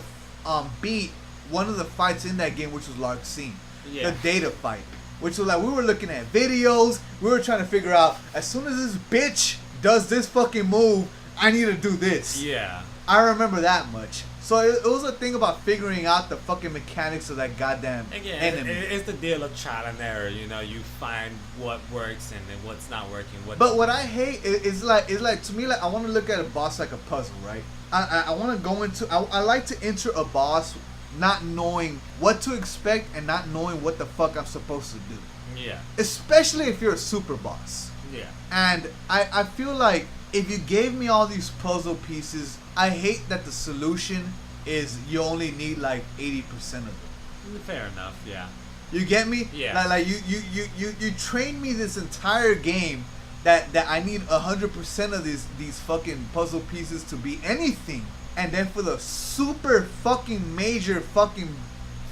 beat one of the fights in that game, which was Larxene. Yeah. The data fight. Which was like, we were looking at videos, we were trying to figure out, as soon as this bitch does this fucking move, I need to do this. Yeah. I remember that much. So it was a thing about figuring out the fucking mechanics of that goddamn enemy. It's the deal of trial and error. You know, you find what works and then what's not working. But what I hate is like to me, like, I want to look at a boss like a puzzle, right? I want to go into, I like to enter a boss not knowing what to expect and not knowing what the fuck I'm supposed to do. Yeah. Especially if you're a super boss. Yeah. And I feel like if you gave me all these puzzle pieces, I hate that the solution is you only need like 80% of it. Fair enough. Yeah. You get me? Yeah. Like you trained me this entire game that I need 100% of these fucking puzzle pieces to be anything, and then for the super fucking major fucking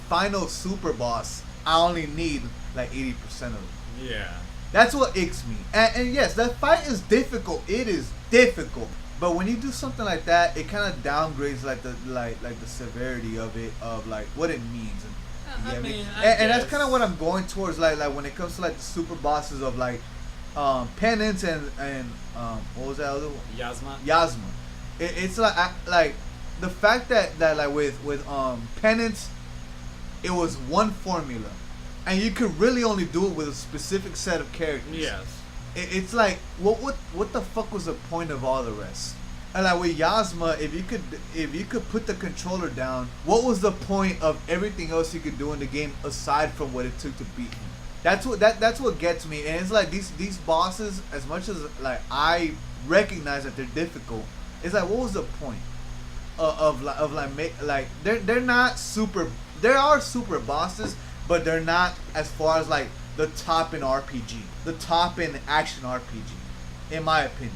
final super boss, I only need like 80% of it. Yeah. That's what icks me. And yes, that fight is difficult. It is difficult. But when you do something like that, it kind of downgrades like the severity of it, of like what it means. And, I yeah, mean, and that's kind of what I'm going towards. Like when it comes to like the super bosses of like Penance and what was that other one? Yasma. It's like the fact that like with Penance, it was one formula, and you could really only do it with a specific set of characters. Yes. It's like what the fuck was the point of all the rest? And like with Yasma, if you could put the controller down, what was the point of everything else you could do in the game aside from what it took to beat him? That's what gets me. And it's like these bosses, as much as like I recognize that they're difficult, it's like what was the point of they're not super. There are super bosses, but they're not as far as like the top in RPG, the top in action RPG, in my opinion.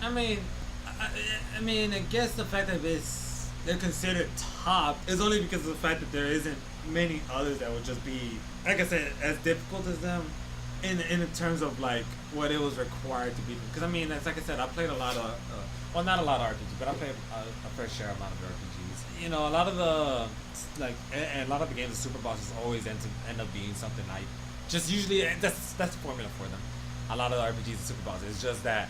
I mean, I guess the fact that they're considered top is only because of the fact that there isn't many others that would just be, like I said, as difficult as them, in terms of like what it was required to beat them. Because I mean, like I said, I played a lot of, well, not a lot of RPGs, but I played a fair share amount of RPGs. You know, a lot of the and a lot of the games, the super bosses always end up being something like, just usually that's the formula for them. A lot of the RPGs and super bosses, it's just that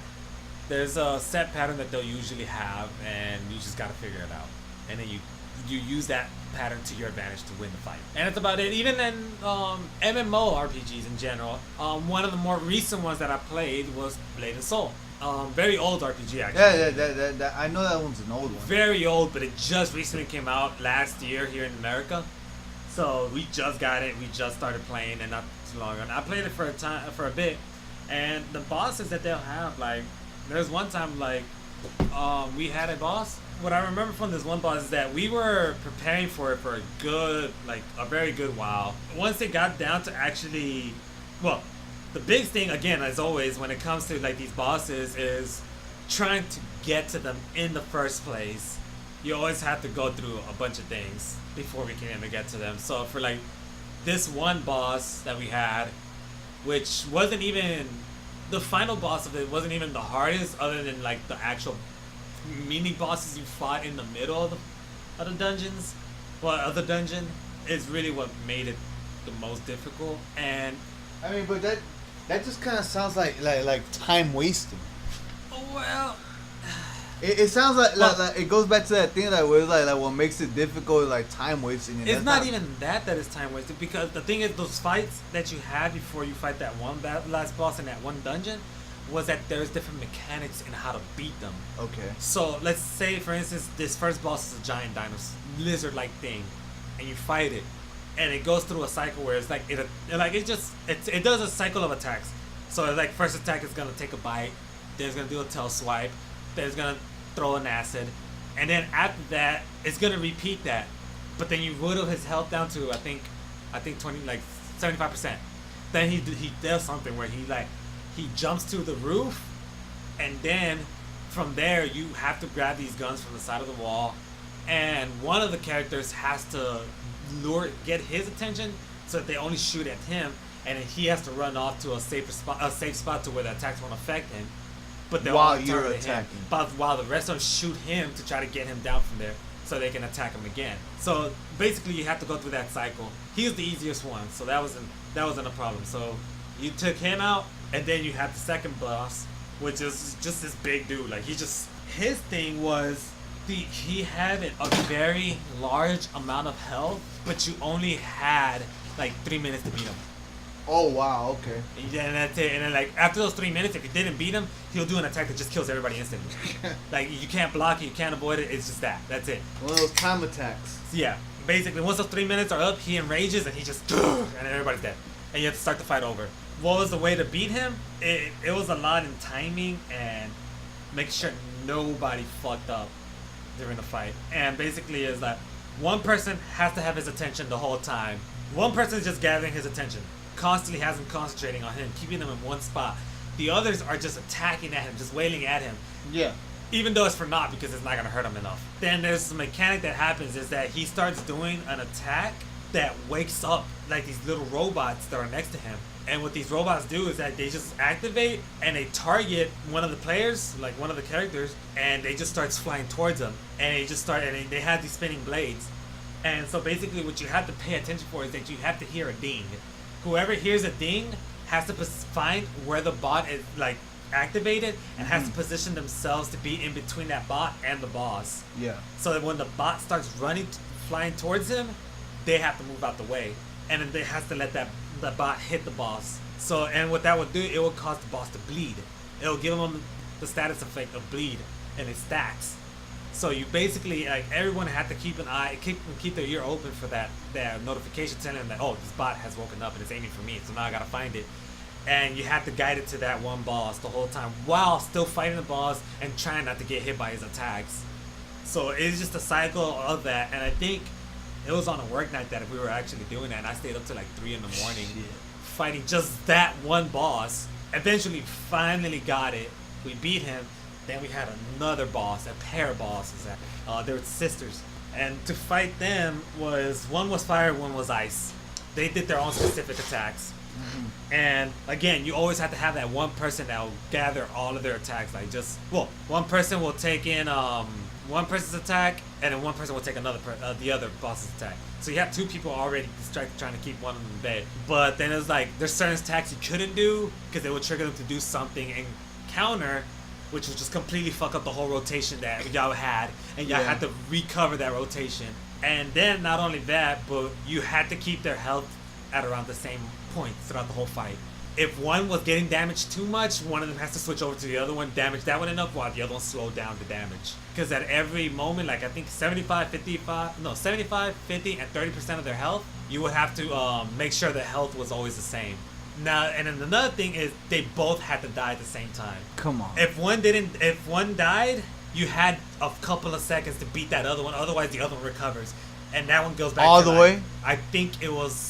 there's a set pattern that they'll usually have, and you just gotta figure it out, and then you use that pattern to your advantage to win the fight. And that's about it. Even in MMO RPGs in general, one of the more recent ones that I played was Blade and Soul. Very old RPG actually. Yeah, I know that one's an old one. Very old, but it just recently came out last year here in America. So we just got it. We just started playing, and not too long ago. And I played it for a bit, and the bosses that they'll have, like, there's one time like we had a boss. What I remember from this one boss is that we were preparing for it for a very good while. Once it got down to actually, well, the big thing again, as always, when it comes to like these bosses, is trying to get to them in the first place. You always have to go through a bunch of things before we can even get to them. So for like this one boss that we had, which wasn't even the final boss of it, wasn't even the hardest, other than like the actual mini bosses you fought in the middle of the dungeons. Well, of the dungeon is really what made it the most difficult. And I mean, but that just kind of sounds like time wasting. Well, it sounds like it goes back to that thing that was like what makes it difficult is like time wasting. And it's not even that it's time wasted, because the thing is, those fights that you had before you fight that one last boss in that one dungeon, was that there's different mechanics in how to beat them. Okay. So let's say, for instance, this first boss is a giant dinosaur, lizard-like thing, and you fight it, and it goes through a cycle where it's like it does a cycle of attacks. So like first attack is gonna take a bite, then it's gonna do a tail swipe, then it's gonna throw an acid, and then after that it's gonna repeat that, but then you whittle his health down to I think 20, like 75%. Then he does something where he jumps to the roof, and then from there you have to grab these guns from the side of the wall, and one of the characters has to get his attention so that they only shoot at him, and then he has to run off to a safe spot to where the attacks won't affect him. But while you're attacking, but while the rest of them shoot him to try to get him down from there, so they can attack him again. So basically, you have to go through that cycle. He was the easiest one, so that wasn't a problem. So you took him out, and then you have the second boss, which is just this big dude. Like his thing was he had a very large amount of health, but you only had like 3 minutes to beat him. Oh wow, okay. And that's it. And then like after those 3 minutes, if you didn't beat him, he'll do an attack that just kills everybody instantly. Like you can't block it, you can't avoid it. It's just that. That's it. One of those time attacks. So, yeah. Basically, once those 3 minutes are up, he enrages and he just and everybody's dead. And you have to start the fight over. What was the way to beat him? It was a lot in timing and making sure nobody fucked up during the fight. And basically is that one person has to have his attention the whole time. One person is just gathering his attention, constantly has him concentrating on him, keeping him in one spot. The others are just attacking at him, just wailing at him. Yeah. Even though it's for naught, because it's not going to hurt him enough. Then there's a mechanic that happens is that he starts doing an attack that wakes up like these little robots that are next to him. And what these robots do is that they just activate and they target one of the players, like one of the characters, and they just starts flying towards them. And they have these spinning blades. And so basically what you have to pay attention for is that you have to hear a ding. Whoever hears a ding has to find where the bot is like activated and has to position themselves to be in between that bot and the boss. Yeah. So that when the bot starts flying towards him, they have to move out the way. And then they have to let the bot hit the boss. So, and what that would do, it will cause the boss to bleed. It will give them the status effect of bleed, and it stacks. So you basically, like, everyone had to keep an eye, keep their ear open for that notification telling them that, oh, this bot has woken up and it's aiming for me, so now I gotta find it. And you have to guide it to that one boss the whole time while still fighting the boss and trying not to get hit by his attacks. So it's just a cycle of that, and I think it was on a work night that we were actually doing that, and I stayed up till like 3 in the morning fighting just that one boss. Eventually, finally got it. We beat him. Then we had another boss, a pair of bosses. They were sisters, and to fight them one was fire, one was ice. They did their own specific attacks. And again, you always have to have that one person that will gather all of their attacks. Like one person will take in one person's attack, and then one person will take the other boss's attack. So you have two people already distracted trying to keep one of them in bed. But then it's like there's certain attacks you couldn't do because it would trigger them to do something and counter, which would just completely fuck up the whole rotation that y'all had, and y'all had to recover that rotation. And then not only that, but you had to keep their health at around the same point throughout the whole fight. If one was getting damaged too much, one of them has to switch over to the other one, damage that one enough while the other one slowed down the damage. Because at every moment, like I think 75, 50, and 30% of their health, you would have to make sure the health was always the same. Now, and then another thing is they both had to die at the same time. Come on. If one died, you had a couple of seconds to beat that other one, otherwise the other one recovers. And that one goes back all to the way? I think it was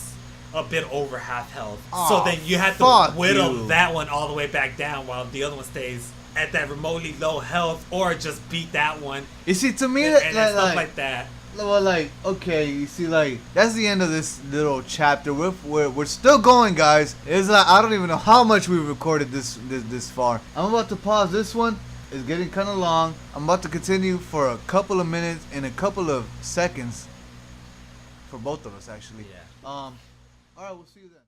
a bit over half health. Aw, so then you had to whittle you. that one all the way back down while the other one stays at that remotely low health, or just beat that one. You see, to me, and stuff like that. Well, like, okay, you see, like, that's the end of this little chapter. We're still going, guys. It's like, I don't even know how much we recorded this far. I'm about to pause this one. It's getting kind of long. I'm about to continue for a couple of minutes and a couple of seconds for both of us, actually. Yeah. All right, we'll see you then.